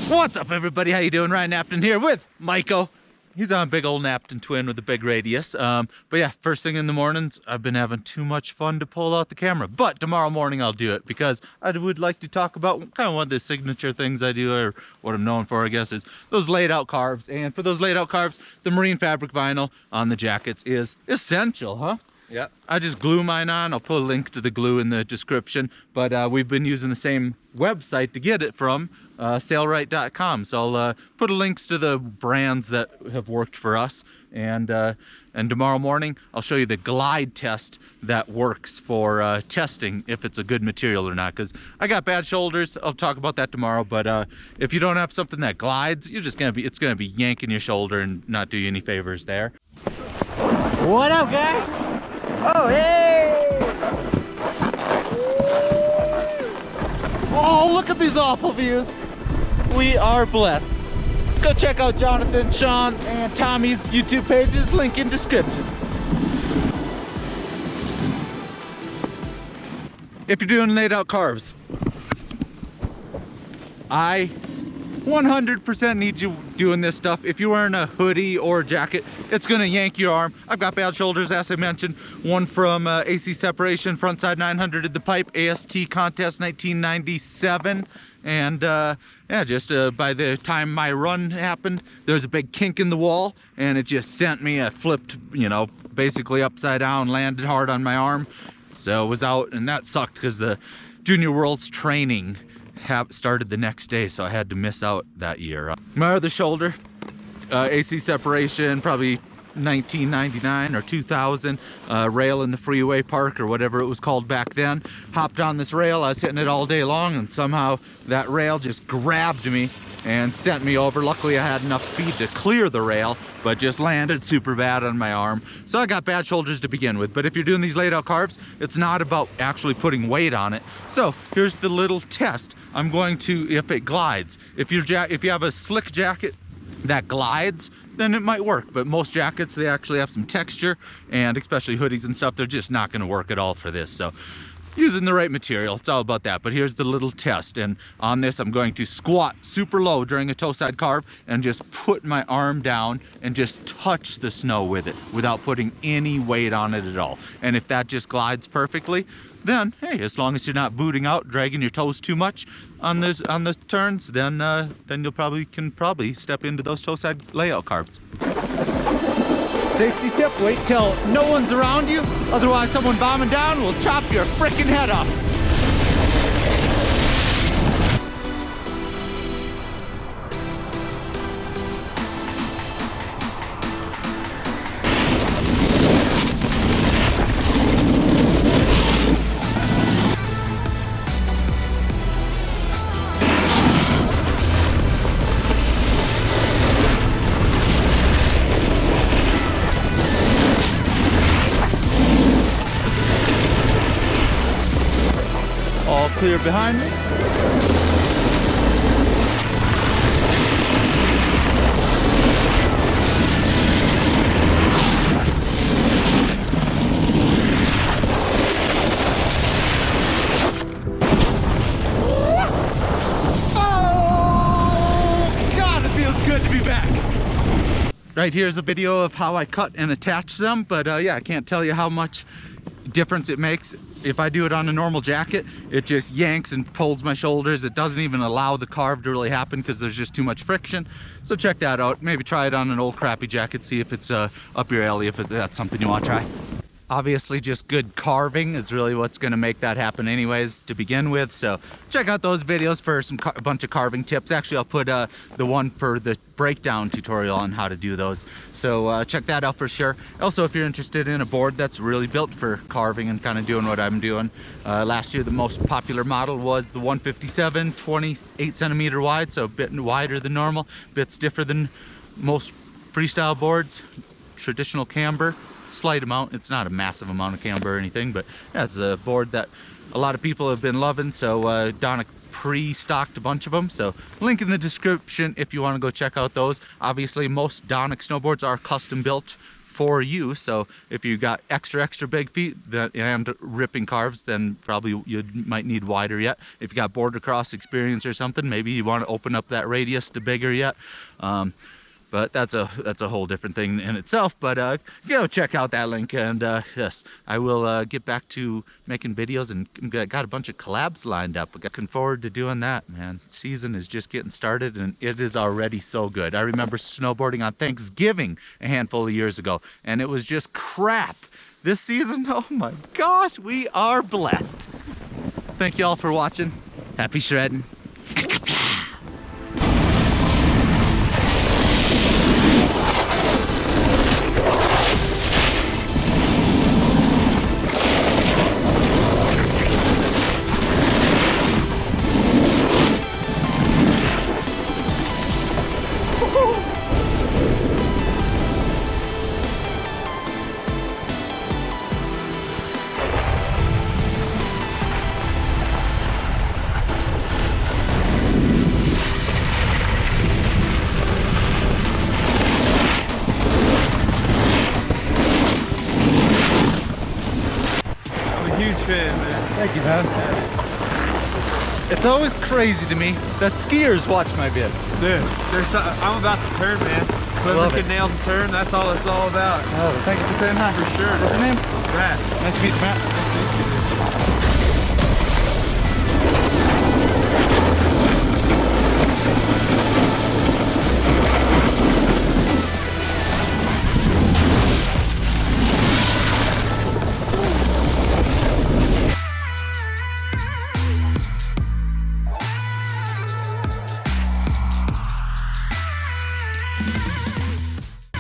What's up, everybody? How you doing? Ryan Knapton here with Maiko. He's on a big old Knapton twin with a big radius. But yeah, first thing in the mornings, I've been having too much fun to pull out the camera. But tomorrow morning I'll do it because I would like to talk about kind of one of the signature things I do, or what I'm known for, I guess, is those laid out carves. And for those laid out carves, the marine fabric vinyl on the jackets is essential, huh? Yeah. I just glue mine on. I'll put a link to the glue in the description. But we've been using the same website to get it from, sailrite.com. So I'll put links to the brands that have worked for us. And tomorrow morning, I'll show you the glide test that works for testing if it's a good material or not. Because I got bad shoulders. I'll talk about that tomorrow. But if you don't have something that glides, you're just it's gonna be yanking your shoulder and not do you any favors there. What up, guys? Oh, hey! Oh, look at these awful views. We are blessed. Go check out Johnathan, Shaun, and Tommy's YouTube pages, link in description. If you're doing laid out carves, I 100% need you doing this stuff. If you're wearing a hoodie or a jacket, it's gonna yank your arm. I've got bad shoulders, as I mentioned. One from AC Separation, frontside 900 at the pipe, AST contest 1997. And yeah, just by the time my run happened, there was a big kink in the wall, and it just sent me, I flipped, you know, basically upside down, landed hard on my arm. So it was out, and that sucked because the Junior Worlds training started the next day, so I had to miss out that year. My other shoulder, AC Separation, probably 1999 or 2000, rail in the freeway park or whatever it was called back then. Hopped on this rail, I was hitting it all day long, and somehow that rail just grabbed me and sent me over. Luckily I had enough speed to clear the rail, but just landed super bad on my arm. So I got bad shoulders to begin with. But if you're doing these laid out carves, it's not about actually putting weight on it. So here's the little test. I'm going to, if it glides, if you have a slick jacket that glides, then it might work. But most jackets, they actually have some texture, and especially hoodies and stuff, they're just not going to work at all for this. So using the right material, it's all about that. But here's the little test, and on this I'm going to squat super low during a toe side carve and just put my arm down and just touch the snow with it without putting any weight on it at all. And if that just glides perfectly, then hey, as long as you're not booting out, dragging your toes too much on the turns, then you'll probably step into those toe side layout carves. Safety tip, wait till no one's around you, otherwise someone bombing down will chop your frickin' head off. Clear behind me. Oh, God, it feels good to be back. Right here's a video of how I cut and attach them, but yeah, I can't tell you how much difference it makes. If I do it on a normal jacket, it just yanks and pulls my shoulders. It doesn't even allow the carve to really happen because there's just too much friction. So check that out. Maybe try it on an old crappy jacket, see if it's up your alley, if that's something you want to try. Obviously, just good carving is really what's going to make that happen anyways to begin with. So check out those videos for a bunch of carving tips. Actually, I'll put the one for the breakdown tutorial on how to do those. So check that out for sure. Also, if you're interested in a board that's really built for carving and kind of doing what I'm doing, last year the most popular model was the 157, 28 centimeter wide, so a bit wider than normal, bit stiffer than most freestyle boards, traditional camber. Slight amount, it's not a massive amount of camber or anything, but yeah, it's a board that a lot of people have been loving. So Donna pre-stocked a bunch of them, so link in the description if you want to go check out those. Obviously most Donic snowboards are custom built for you, so if you got extra big feet and ripping carves, then probably you might need wider yet. If you got border cross experience or something, maybe you want to open up that radius to bigger yet. But that's a whole different thing in itself. But go check out that link, and yes, I will get back to making videos, and got a bunch of collabs lined up. Looking forward to doing that, man. Season is just getting started, and it is already so good. I remember snowboarding on Thanksgiving a handful of years ago, and it was just crap. This season, oh my gosh, we are blessed. Thank you all for watching. Happy shredding. Thank you, man. It's always crazy to me that skiers watch my vids. Dude, I'm about to turn, man. Whoever can nail the turn, that's all it's all about. Oh, thank you for saying that. For sure. What's your name? Matt. Nice to meet you, Matt. Nice to meet you.